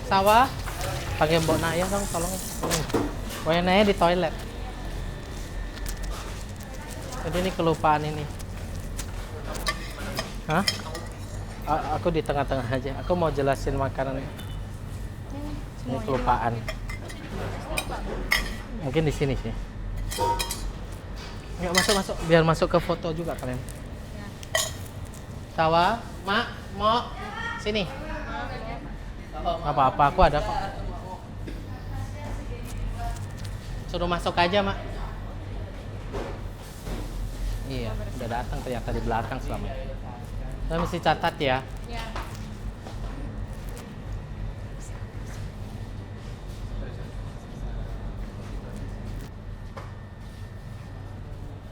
Sawah, panggil Mbok Naya dong, tolong. Mbok Naya di toilet. Jadi ini kelupaan ini. Hah? Aku di tengah-tengah aja. Aku mau jelasin makanan. Ini kelupaan. Mungkin di sini sih. Yuk masuk. Biar masuk ke foto juga kalian. Sawah, Mak, mau sini. Apa-apa, aku ada kok. Suruh masuk aja, Mak. Iya, udah datang ternyata di belakang selama ini. Kita mesti catat ya. Ya.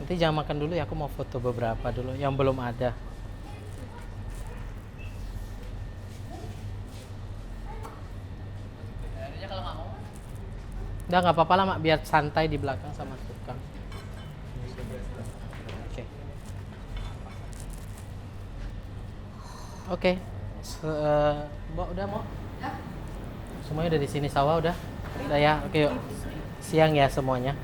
Nanti jangan makan dulu ya, aku mau foto beberapa dulu yang belum ada. Udah nggak apa-apa lah Mak, biar santai di belakang sama tukang. Oke. Mbak udah mau? Semuanya udah di sini, Sawah udah? Udah ya. Oke, yuk. Siang ya semuanya.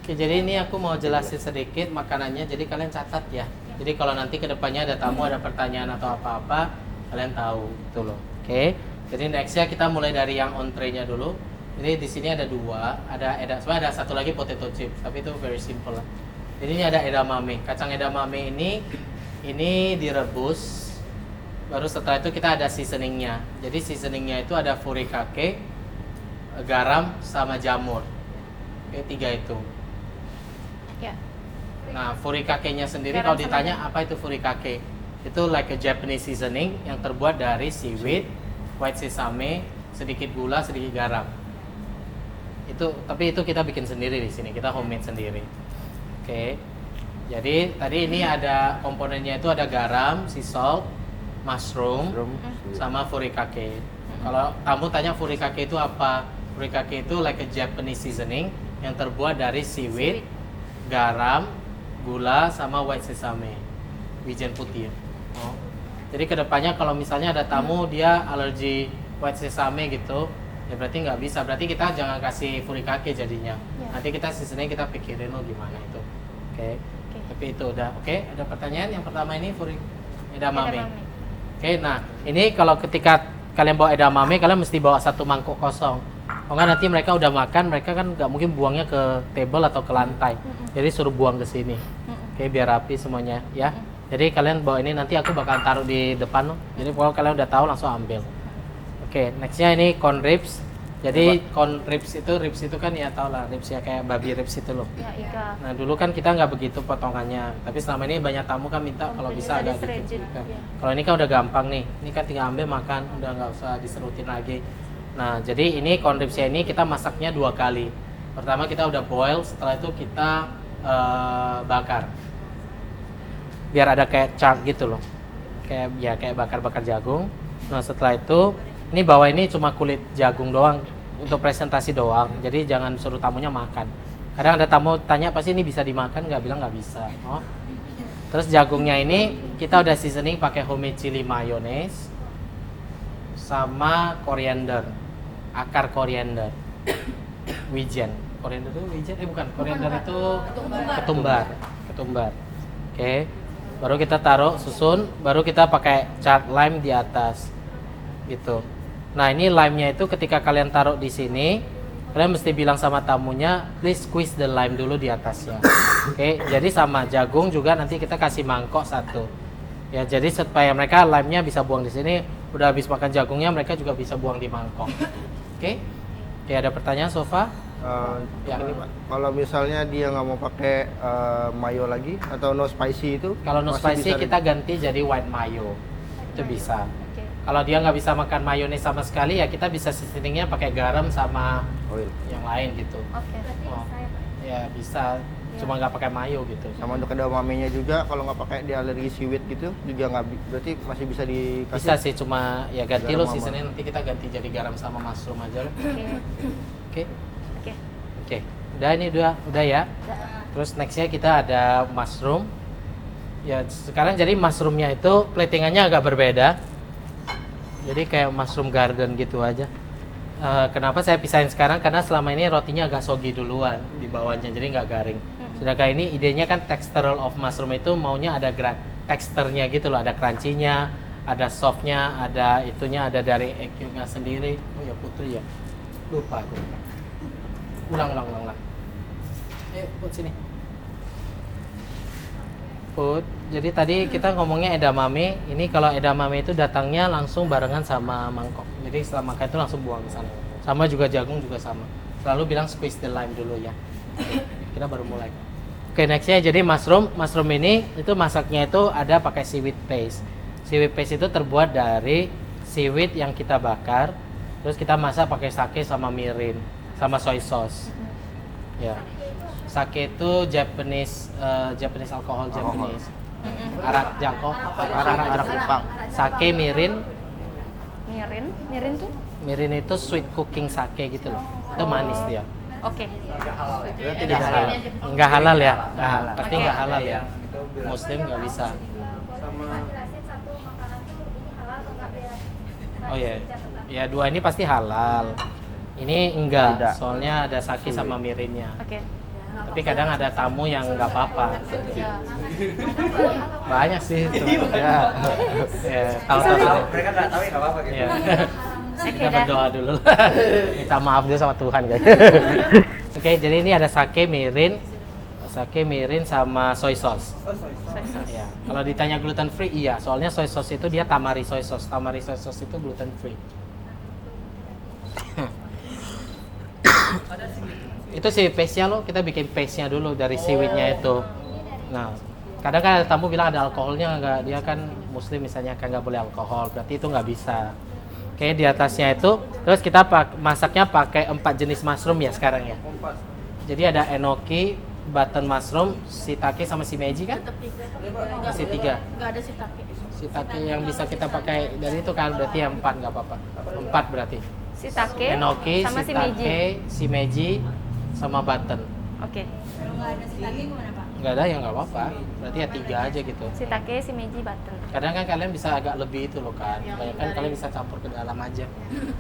Oke, jadi ini aku mau jelasin sedikit makanannya. Jadi kalian catat ya. Jadi kalau nanti kedepannya ada tamu, ada pertanyaan atau apa-apa, kalian tahu gitu loh. Oke. Jadi nextnya kita mulai dari yang entree-nya dulu. Jadi di sini ada dua, sebenarnya ada satu lagi potato chips, tapi itu very simple lah. Jadi ini ada edamame. Kacang edamame ini direbus. Baru setelah itu kita ada seasoningnya. Jadi seasoningnya itu ada furikake, garam, sama jamur. Oke, tiga itu. Ya. Nah, furikake-nya sendiri Garam kalau ditanya apa itu furikake, itu like a Japanese seasoning yang terbuat dari seaweed, white sesame, sedikit gula, sedikit garam. Tapi itu kita bikin sendiri di sini, kita homemade sendiri. Oke. Jadi tadi ini ada komponennya itu ada garam, sea salt, mushroom, sama furikake. Kalau tamu tanya furikake itu apa? Furikake itu like a Japanese seasoning yang terbuat dari seaweed, garam, gula, sama white sesame, wijen putih. Oh. Jadi kedepannya kalau misalnya ada tamu dia alergi white sesame gitu, ya berarti nggak bisa. Berarti kita jangan kasih furikake jadinya. Ya. Nanti kita seasoning kita pikirin lo gimana itu. Oke. Tapi itu udah. Oke. Ada pertanyaan yang pertama ini edamame. Oke, nah ini kalau ketika kalian bawa edamame, kalian mesti bawa satu mangkuk kosong. Kalau nggak nanti mereka udah makan, mereka kan nggak mungkin buangnya ke table atau ke lantai. Jadi suruh buang ke sini. Oke, biar rapi semuanya ya. Jadi kalian bawa ini, nanti aku bakal taruh di depan loh. Jadi kalau kalian udah tahu langsung ambil. Oke, nextnya ini corn ribs. Jadi corn ribs itu kan ya tau lah, ribs ya kayak babi ribs itu loh. Ya, Ika. Nah dulu kan kita nggak begitu potongannya, tapi selama ini banyak tamu kan minta kalau bisa agak gitu. Ya. Kalau ini kan udah gampang nih, ini kan tinggal ambil makan, udah nggak usah diserutin lagi. Nah jadi ini corn ribsnya ini kita masaknya 2 kali. Pertama kita udah boil, setelah itu kita bakar, biar ada kayak char gitu loh, kayak bakar-bakar jagung. Nah setelah itu ini bawah ini cuma kulit jagung doang untuk presentasi doang, jadi jangan suruh tamunya makan. Kadang ada tamu tanya pasti ini bisa dimakan, nggak, bilang nggak bisa. Oh. Terus jagungnya ini kita udah seasoning pakai homemade chili mayonnaise sama koriander, akar koriander, wijen. Koriander itu wijen? Bukan, koriander itu ketumbar. Oke. Baru kita taruh susun, baru kita pakai cat lime di atas. Gitu. Nah, ini lime-nya itu ketika kalian taruh di sini, kalian mesti bilang sama tamunya, please squeeze the lime dulu di atasnya. Oke, jadi sama jagung juga nanti kita kasih mangkok satu. Ya, jadi supaya mereka lime-nya bisa buang di sini, udah habis makan jagungnya mereka juga bisa buang di mangkok. Oke? Oke, ada pertanyaan Sofa? Ya. Ini, Pak. Kalau misalnya dia nggak mau pakai mayo lagi atau no spicy itu? Kalau no spicy kita ganti jadi white mayo. Itu bisa. Kalau dia nggak bisa makan mayones sama sekali, ya kita bisa seasoningnya pakai garam sama oil yang lain gitu. Oke. Oh, ya bisa, cuma nggak pakai mayo gitu. Sama untuk edamame-nya juga, kalau nggak pakai dia alergi seaweed gitu juga nggak, berarti masih bisa dikasih? Bisa sih, cuma ya ganti lo garam seasoningnya, nanti kita ganti jadi garam sama mushroom aja. Oke. Oke. Udah, ini udah ya. Terus nextnya kita ada mushroom. Ya sekarang jadi mushroomnya itu platingannya agak berbeda. Jadi kayak mushroom garden gitu aja. Kenapa saya pisahin sekarang? Karena selama ini rotinya agak soggy duluan di bawahnya, jadi nggak garing. Sedangkan ini idenya kan textural of mushroom itu maunya ada teksturnya gitu loh, ada crunchy-nya, ada soft-nya, ada itunya, ada dari egg-nya sendiri. Oh ya Putri ya, lupa aku. Ulang. Put sini. Put. Jadi tadi kita ngomongnya edamame. Ini kalau edamame itu datangnya langsung barengan sama mangkok. Jadi setelah makan itu langsung buang ke sana. Sama juga jagung juga sama. Selalu bilang squeeze the lime dulu ya. Kita baru mulai. Oke, nextnya jadi mushroom. Mushroom ini itu masaknya itu ada pakai seaweed paste. Seaweed paste itu terbuat dari seaweed yang kita bakar. Terus kita masak pakai sake sama mirin sama soy sauce. Ya. Sake itu Japanese alcohol Japanese. Arak Jepang. Sake mirin. Mirin tuh? Mirin itu sweet cooking sake gitu loh. Itu manis dia. Oke. Tidak halal. Enggak halal ya? Nah, pasti enggak halal ya. Muslim nggak bisa. Oh ya, ya dua ini pasti halal. Ini enggak, Tidak. soalnya ada sake sama mirinnya. Oke. Tapi kadang ada tamu yang nggak apa-apa. Banyak sih itu. Ya, tahu-tahu. Mereka nggak tahu ya nggak apa-apa gitu. Ya. Oke, Kita dah. berdoa dulu. Minta maaf dulu sama Tuhan guys. Oke, jadi ini ada sake mirin sama soy sauce. Ya. Kalau ditanya gluten free, iya. Soalnya soy sauce itu dia tamari soy sauce. Tamari soy sauce itu gluten free. Itu si paste-nya loh, kita bikin paste-nya dulu dari seaweed-nya itu. Nah, kadang kan ada tamu bilang ada alkoholnya nggak, dia kan muslim misalnya kan nggak boleh alkohol, berarti itu nggak bisa. Oke, di atasnya itu, terus kita masaknya pakai 4 jenis mushroom ya sekarang ya. Jadi ada enoki, button mushroom, shiitake sama shimeji kan? Masih 3. Nggak ada shiitake. Shiitake yang bisa kita pakai dari itu kan berarti yang 4 nggak apa-apa. 4 berarti. Shiitake Enoki, sama shimeji. shiitake, shimeji, sama button. Oke. Nggak ada ya nggak apa-apa. Berarti ya 3 aja gitu. Shiitake, shimeji, button. Kadang kan kalian bisa agak lebih itu loh kan. Banyak kan kalian bisa campur ke dalam aja.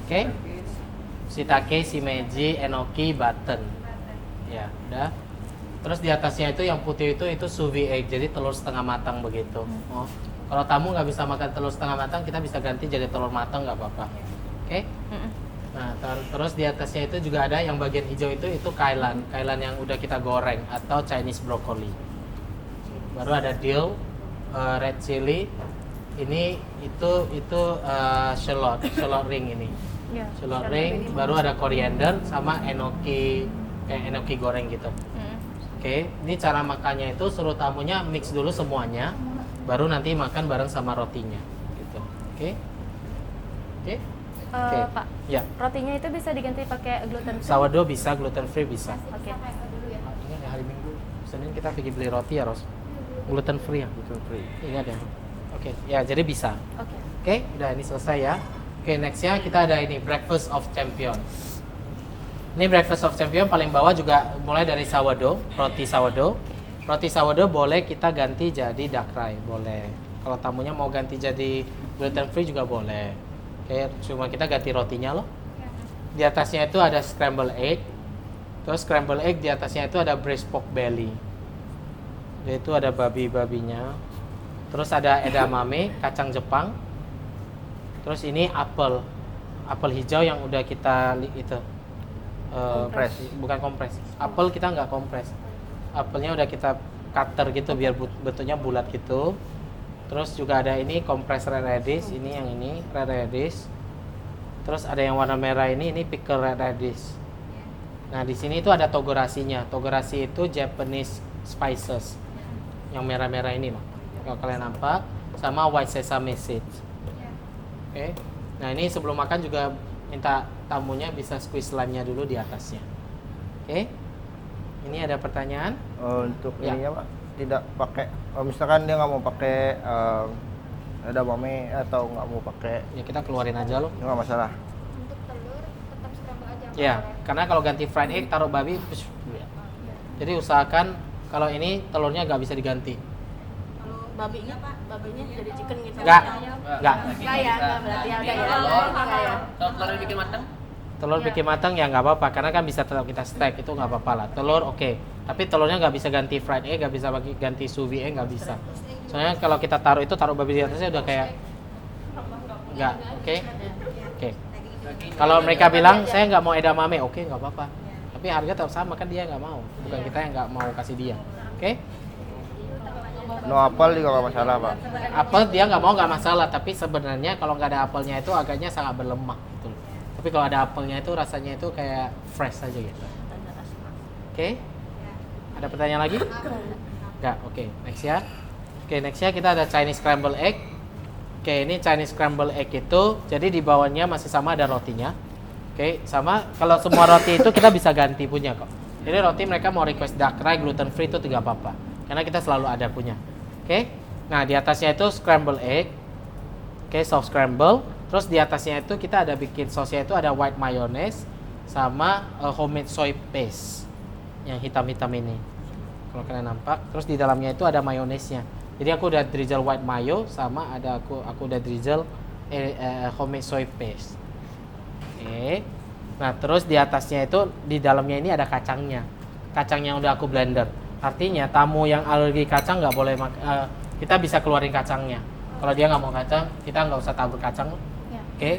Oke? Shiitake, shimeji, enoki, button. Ya, udah. Terus di atasnya itu yang putih itu sous vide egg, jadi telur setengah matang begitu. Oh, kalau tamu nggak bisa makan telur setengah matang, kita bisa ganti jadi telur matang nggak apa-apa. Oke? Nah, terus di atasnya itu juga ada yang bagian hijau itu kailan yang udah kita goreng atau Chinese broccoli. Baru ada dill, red chili, ini itu shallot ring ini. Ya, Shallot ring, baru ada coriander sama enoki, kayak enoki goreng gitu. Oke, ini cara makannya itu suruh tamunya mix dulu semuanya, baru nanti makan bareng sama rotinya, gitu. Oke, oke. Oke. Pak, Ya, rotinya itu bisa diganti pakai gluten free? sourdough bisa, gluten free bisa. Oke. Ini ada hari Minggu, Senin kita pergi beli roti ya, Ros. Gluten free ya? Gluten free. Iya ada. Oke, ya jadi bisa. Oke. Oke, udah ini selesai ya. Oke, nextnya kita ada ini breakfast of champion. Ini breakfast of champion paling bawah juga mulai dari sourdough, roti sourdough. Roti sourdough boleh kita ganti jadi dark rye, boleh. Kalau tamunya mau ganti jadi gluten free juga boleh. Oke, cuma kita ganti rotinya loh. Di atasnya itu ada scramble egg. Terus scramble egg di atasnya itu ada braised pork belly. Itu ada babi-babinya. Terus ada edamame, kacang Jepang. Terus ini apel hijau yang udah kita itu Kompres. bukan kompres. Apel kita nggak kompres. Apelnya udah kita cutter gitu biar bentuknya bulat gitu. Terus juga ada ini kompres red radish, ini yang ini red radish. Terus ada yang warna merah ini pickle red radish. Nah di sini itu ada togorasinya. Togorasi itu Japanese spices yang merah-merah ini loh. Kalau kalian nampak, sama white sesame seeds. Oke. Nah ini sebelum makan juga minta tamunya bisa squeeze lime-nya dulu di atasnya. Oke. Ini ada pertanyaan? Untuk Ya. ininya Pak, tidak pakai, misalkan dia nggak mau pakai edamame atau nggak mau pakai, Ya kita keluarin aja loh. nggak masalah. Untuk telur tetap scramble aja. Ya, karena kalau ganti fried egg taruh babi, jadi usahakan kalau ini telurnya nggak bisa diganti. Kalau babinya Pak, babinya jadi chicken gitu. Nggak. Enggak ya, enggak berarti ada ya. Enggak ya. Kalau telurnya bikin matang? Telur Iya. bikin matang ya nggak apa-apa, karena kan bisa tetap kita stack, itu nggak apa-apa lah. Telur oke, tapi telurnya nggak bisa ganti fried egg, nggak bisa ganti sous vide egg, nggak bisa. Soalnya kalau kita taruh babi di atasnya udah kayak nggak, oke? Oke. Kalau mereka bilang saya nggak mau edamame, oke nggak apa-apa. Tapi harga tetap sama kan, dia nggak mau, bukan kita yang nggak mau kasih dia, oke? No apel juga nggak masalah pak. Apel dia nggak mau nggak masalah, tapi sebenarnya kalau nggak ada apelnya itu agaknya sangat berlemak gitu. Tapi kalau ada apelnya itu rasanya itu kayak fresh aja gitu. Oke? Ada pertanyaan lagi? Nggak, oke. Next ya. Oke, next ya kita ada Chinese scramble egg. Oke, ini Chinese scramble egg itu, jadi di bawahnya masih sama ada rotinya. Oke, sama kalau semua roti itu kita bisa ganti punya kok. Jadi roti mereka mau request dark rye, gluten free itu tidak apa-apa. Karena kita selalu ada punya. Oke? Nah, di atasnya itu scramble egg. Oke, soft scramble. Terus di atasnya itu kita ada bikin sosnya itu ada white mayonnaise sama homemade soy paste yang hitam-hitam ini. Kalau kalian nampak, terus di dalamnya itu ada mayonaise-nya. Jadi aku udah drizzle white mayo sama ada aku udah drizzle homemade soy paste. Oke. Nah, terus di atasnya itu di dalamnya ini ada kacangnya. Kacangnya udah aku blender. Artinya tamu yang alergi kacang nggak boleh kita bisa keluarin kacangnya. Kalau dia nggak mau kacang, kita nggak usah tabur kacang. Ya. Oke.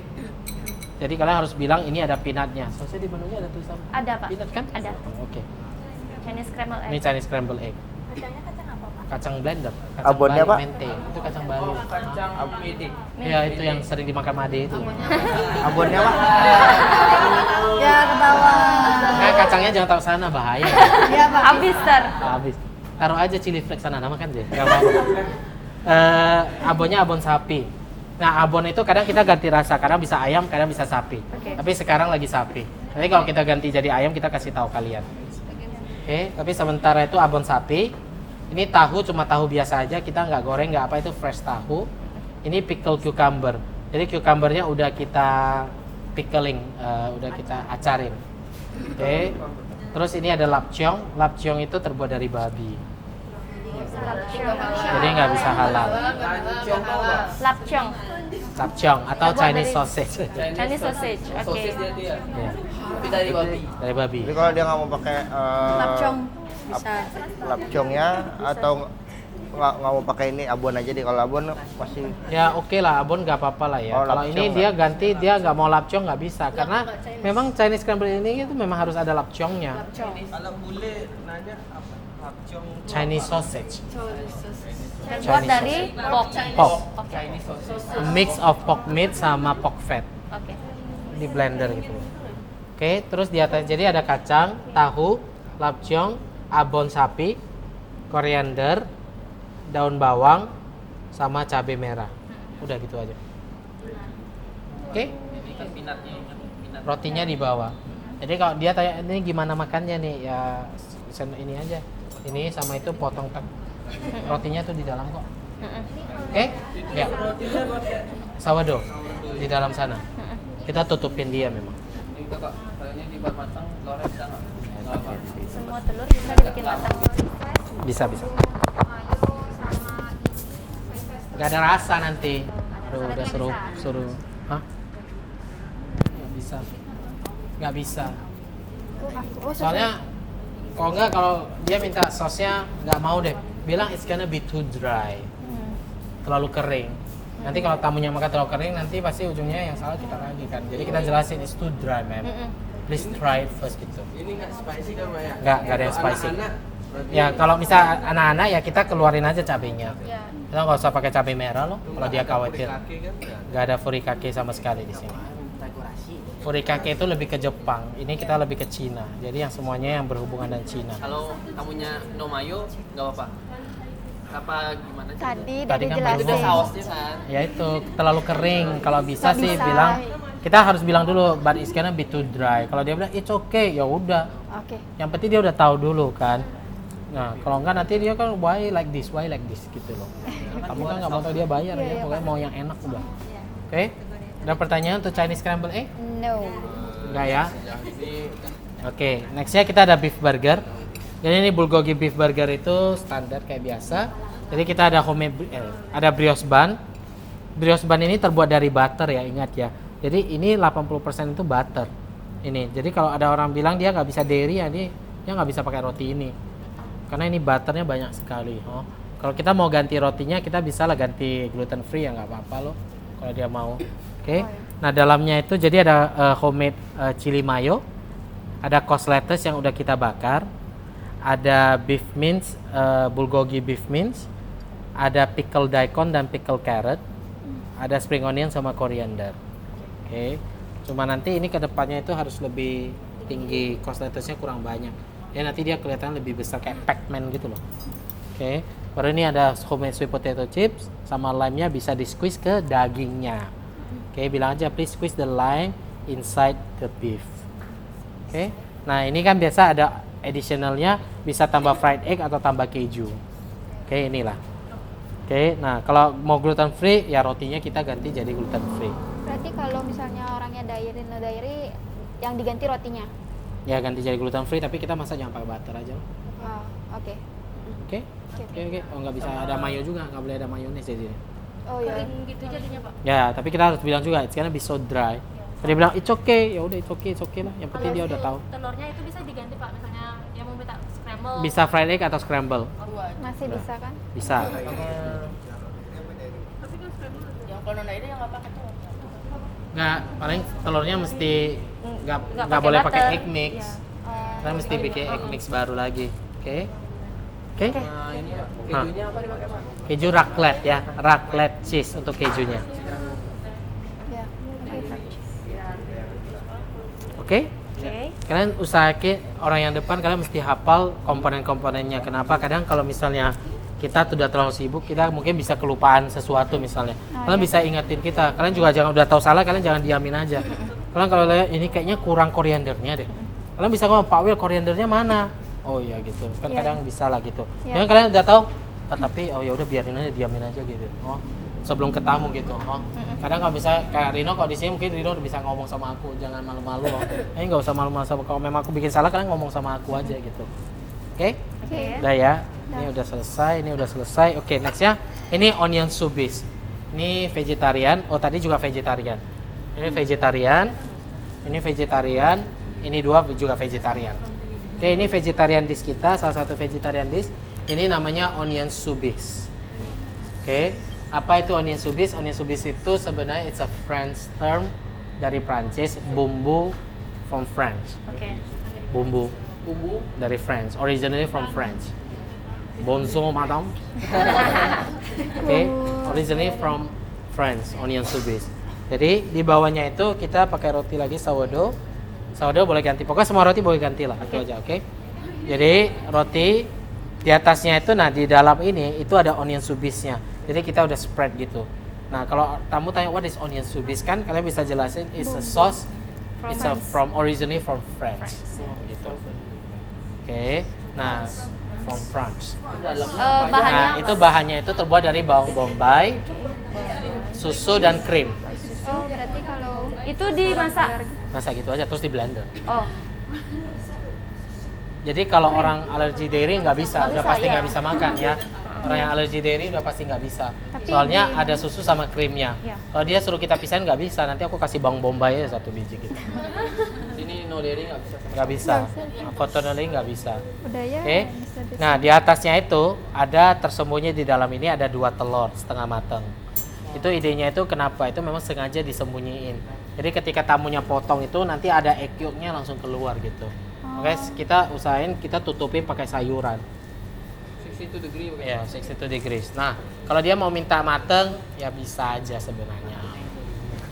Jadi kalian harus bilang ini ada peanutnya. Soalnya di menunya ada tulisan Ada Pak. peanut kan? Ada. Oke. Chinese scramble Ini egg. Chinese scramble egg. Kacangnya kacang apa Pak? Kacang blender. Kacang Abonnya, Bali Pak? mente. Itu kacang Bali. Kacang mede. Ya itu yang sering dimakan Made itu. Abonnya pak? Ya ke bawah. Nah, kacangnya jangan taruh sana, bahaya. Iya Pak. Habis ter. Habis. Taruh aja chili flakes sana, nama kan dia. Gak apa-apa. Abonnya abon sapi. Nah, abon itu kadang kita ganti rasa, kadang bisa ayam, kadang bisa sapi. Oke. Tapi sekarang lagi sapi. Nanti kalau kita ganti jadi ayam, kita kasih tahu kalian. Oke, tapi sementara itu abon sapi. Ini tahu cuma tahu biasa aja, kita nggak goreng, nggak apa, itu fresh tahu. Ini pickle cucumber. Jadi cucumbernya udah kita pickling, udah kita acarin. Oke. Terus ini ada lapcheong. Lapcheong itu terbuat dari babi. Jadi nggak bisa halal. Lapcheong. Lapcheong atau Terbuat Chinese dari- sausage. Chinese sausage. Oke. Sosis dia. Ya, Tapi dari babi. dari babi. Jadi kalau dia nggak mau pakai Lapcong bisa. lapcongnya atau nggak mau pakai ini abon aja deh. Kalau abon masih Ya oke lah, abon nggak apa-apa lah ya. Oh, Kalau ini lapcheong dia ganti, dia nggak mau lapcheong nggak bisa, karena memang Chinese scramble ini itu memang harus ada lapcheongnya. Kalau boleh nanya apa? Lapcong. Chinese sausage, Terbuat Chinese dari pork. pork, Oke. Chinese sosis. a mix of pork meat sama pork fat Oke. di blender gitu. Oke, terus di atas jadi ada kacang, tahu, lapcheong, abon sapi, koriander, daun bawang, sama cabai merah. Udah gitu aja. Oke, Ini kan peanutnya, peanut. rotinya di bawah. Jadi kalau dia tanya ini gimana makannya nih, ya ini aja. Ini sama itu potong tek. Rotinya tuh di dalam kok. Oke? Ya. Sourdough di dalam sana. Kita tutupin dia memang. Ini kakak, kayaknya di bar matang, telurnya bisa nggak? Nggak apa. Semua telur bisa dibikin matang. Bisa. Gak ada rasa nanti. Aduh, udah suruh. Hah? Gak bisa. Gak bisa. Soalnya kalau dia minta sausnya nggak mau deh. Bilang it's gonna be too dry. Terlalu kering. Nanti kalau tamunya makan terlalu kering, nanti pasti ujungnya yang salah kita lagi kan. Jadi kita jelasin it's too dry, ma'am. Please try it first gitu. Ini nggak spicy kan, Mbak ya? Nggak ada yang Kalau spicy. anak-anak, berarti Ya kalau misal anak-anak ya kita keluarin aja cabenya. Ya. Kita nggak usah pakai cabai merah loh. Kalau dia khawatir. kaki kan? Ya. Nggak ada furikake sama sekali di sini. Furikake itu lebih ke Jepang. Ini kita lebih ke Cina. Jadi yang semuanya yang berhubungan dengan Cina. Kalau tamunya no mayo, nggak apa-apa. Apa gimana? sih? Tadi Tadi kan Itu udah belum. sausnya kan? Ya itu terlalu kering. Kalau bisa Nggak sih bisa. bilang kita harus bilang dulu, but it's gonna be too dry. Kalau dia bilang it's okay, ya udah. Oke. Yang penting dia udah tahu dulu kan. Nah, kalau enggak nanti dia kan why like this gitu loh. Kamu kan nggak mau tahu dia bayar ya, pokoknya mau yang enak udah. Oke? Ada pertanyaan untuk Chinese scramble egg? No. Enggak ya? Oke, nextnya kita ada beef burger. Jadi ini bulgogi beef burger itu standar kayak biasa. Jadi kita ada ada brioche bun. Brioche bun ini terbuat dari butter ya, ingat ya. Jadi ini 80% itu butter. Ini. Jadi kalau ada orang bilang dia nggak bisa dairy ya dia nggak bisa pakai roti ini. Karena ini butternya banyak sekali. Oh. Kalau kita mau ganti rotinya kita bisa lah ganti gluten free ya nggak apa-apa loh. Kalau dia mau. Oke. Nah dalamnya itu jadi ada homemade chili mayo, ada course lettuce yang udah kita bakar, ada beef mince, bulgogi beef mince, ada pickle daikon dan pickle carrot, ada spring onion sama coriander. Oke. Cuma nanti ini kedepannya itu harus lebih tinggi, course lettuce-nya kurang banyak. Ya nanti dia kelihatan lebih besar kayak Pac-Man gitu loh. Oke. Baru ini ada homemade sweet potato chips sama lime-nya bisa di squeeze ke dagingnya. Oke, bilang aja please squeeze the lime inside the beef. Oke. Nah, ini kan biasa ada additionalnya bisa tambah fried egg atau tambah keju. Oke, inilah. Oke, nah kalau mau gluten free ya rotinya kita ganti jadi gluten free. Berarti kalau misalnya orangnya dairy yang diganti rotinya. Ya ganti jadi gluten free tapi kita masak jangan pakai butter aja. Oh, oke. Oke. Oke. Oh nggak bisa ada mayo juga, nggak boleh ada mayones jadi. Oh iya. Kering gitu jadinya Pak. Ya tapi kita harus bilang juga it's gonna be so dry. Dia bilang it's okay, ya udah it's okay lah. Yang penting dia udah tahu. Telurnya itu bisa diganti Pak, misalnya yang mau minta scramble. Bisa fried egg atau scramble? Masih bisa kan? Bisa. Tapi kan scramble. Yang kalau non dairy yang nggak pakai telur. Nggak, paling telurnya mesti nggak pakai boleh pakai butter. egg mix. Kita mesti bikin egg mix baru lagi. Oke. Oke. Nah, ini Pak, kejunya apa dipakai Pak? Keju raclette ya, raclette cheese untuk kejunya. Ya. Oke? Oke. Kalian usahakan orang yang depan kalian mesti hafal komponen-komponennya. Kenapa? Kadang kalau misalnya kita sudah terlalu sibuk, kita mungkin bisa kelupaan sesuatu misalnya. Kalian bisa ingetin kita. Kalian juga jangan udah tahu salah, kalian jangan diamin aja. Kalian kalau lihat ini kayaknya kurang koriandernya deh. Kalian bisa ngomong, Pak Wil koriandernya mana? Oh iya gitu. Kan kadang bisa lah gitu. Iya. Jangan kalian udah tahu, tapi oh ya udah biarin aja, diamin aja gitu. Oh, sebelum ketemu gitu. Oh. Kadang kalau bisa kayak Rino kalau di sini mungkin Rino udah bisa ngomong sama aku, jangan malu-malu. Oh. Nggak usah malu-malu sama kalau memang aku bikin salah kalian ngomong sama aku aja gitu. Oke? Oke. Udah ya. Ini udah selesai, ini udah selesai. Oke, nextnya ini onion subis. Ini vegetarian. Oh, tadi juga vegetarian. Ini vegetarian. Ini vegetarian. Ini dua juga vegetarian. Oke, ini vegetarian dish kita, salah satu vegetarian dish. Ini namanya onion subis. Oke, apa itu onion subis? Onion subis itu sebenarnya it's a French term dari Prancis, bumbu from France. Oke. Bumbu dari France, originally from France. Bonjour, madame. Oke, originally from France, onion subis. Jadi di bawahnya itu kita pakai roti lagi sourdough. Sourdough boleh ganti, pokoknya semua roti boleh ganti lah, itu aja, oke? Jadi roti di atasnya itu, nah di dalam ini itu ada onion subisnya. Jadi kita udah spread gitu. Nah kalau tamu tanya what is onion subis kan, kalian bisa jelasin it's a sauce, from originally from France. Gitu. Oke, nah from France. Bahannya Nah itu bahannya itu terbuat dari bawang bombay, susu dan krim. Oh, berarti kalau itu dimasak. Masa gitu aja terus di blender. Oh. Jadi kalau orang alergi dairy nggak bisa, udah bisa, pasti ya. nggak bisa makan ya. Orang yang alergi dairy udah pasti nggak bisa. Tapi Soalnya di- ada susu sama krimnya. Ya. Kalau dia suruh kita pisahin nggak bisa. Nanti aku kasih bawang bombay aja 1 biji gitu. Sini no dairy nggak bisa. Nggak bisa. Unfortunately nggak bisa. Udah ya. Oke. Nah di atasnya itu ada tersembunyi di dalam ini ada 2 telur setengah matang. Itu idenya itu kenapa? Itu memang sengaja disembunyiin. Jadi ketika tamunya potong itu nanti ada egg yolk-nya langsung keluar gitu. Oke, kita usahain kita tutupin pakai sayuran. 62 degree pakai. Ya, 62 degrees. Nah, kalau dia mau minta mateng ya bisa aja sebenarnya.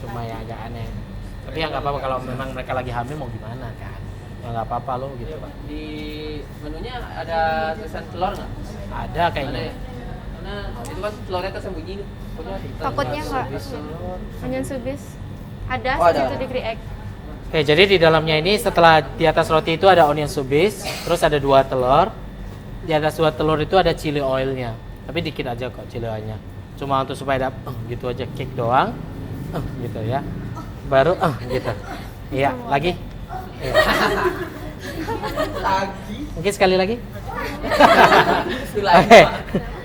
Cuma ya agak aneh. Tapi ya nggak apa-apa kalau memang mereka lagi hamil mau gimana kan? Ya nggak apa-apa loh gitu. Di menunya ada tulisan telur nggak? Ada Ada kayaknya. ya? Karena itu kan telurnya tersembunyi nih. Pokoknya Takutnya nggak. Telur. Onion subis. Ada Oh, ada. 1 degree egg. Oke, jadi di dalamnya ini setelah di atas roti itu ada onion subis, terus ada 2 telur. Di atas 2 telur itu ada chili oilnya. Tapi dikit aja kok chili oilnya. Cuma untuk supaya ada gitu aja kick doang. Gitu ya. Baru gitu. Iya, lagi. Iya. Mungkin sekali lagi. Oke.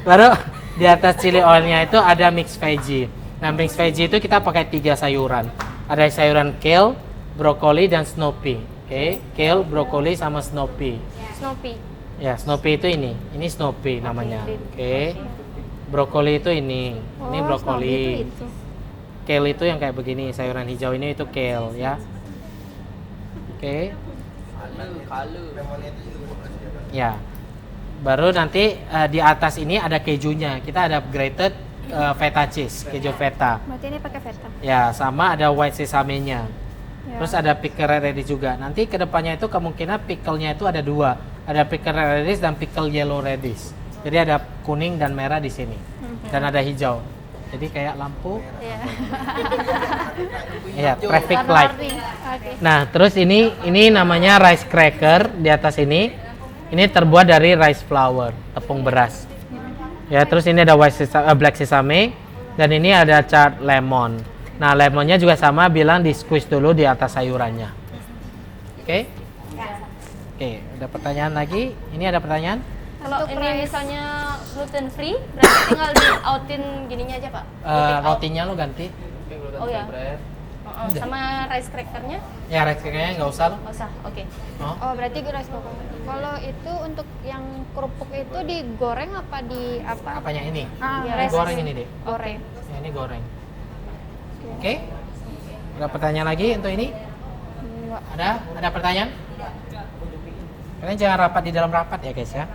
Baru di atas chili oilnya itu ada mix veggie. Nah, mix veggie itu kita pakai 3 sayuran. Ada sayuran kale, brokoli dan snow pea. Oke, kale, brokoli sama snow pea. Snoopy. Ya, snow pea itu ini. Ini snow pea namanya. Oke. Brokoli itu ini. Ini Oh, brokoli. Snoopy itu. Kale itu yang kayak begini, sayuran hijau ini itu kale ya. Oke. Ya. Baru nanti di atas ini ada kejunya. Kita ada grated feta cheese, keju feta. Berarti ini pakai feta. Ya, sama ada white sesame-nya. Ya. Terus ada pickle radish juga. Nanti kedepannya itu kemungkinan pickle-nya itu ada dua. Ada pickle radish dan pickle yellow radish. Jadi ada kuning dan merah di sini. Dan ada hijau. Jadi kayak lampu. Iya. Iya, traffic light. Warna-warni. Oke. Nah, terus ini namanya rice cracker di atas ini. Ini terbuat dari rice flour, tepung beras. Ya, terus ini ada black sesame dan ini ada charred lemon. Nah, lemonnya juga sama, bilang di squeeze dulu di atas sayurannya. Oke? Oke, ada pertanyaan lagi? Ini ada pertanyaan? Kalau Untuk ini rice. misalnya gluten free, berarti tinggal di outin gininya aja pak. Putih out. Rotinya lo ganti. Oh ya. Sama rice crackernya Ya, rice crackernya nggak usah lo. nggak usah. Oke. Oh. Oh, berarti rice cooker. Kalau itu untuk yang kerupuk itu digoreng apa di apa? Apanya ini? Ah, Iya, rice Goreng ini deh. goreng. Ya, ini goreng. Oke? Ada pertanyaan lagi untuk ini? Enggak. Ada pertanyaan? Kalian jangan rapat di dalam rapat ya guys ya.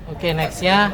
Oke, next ya.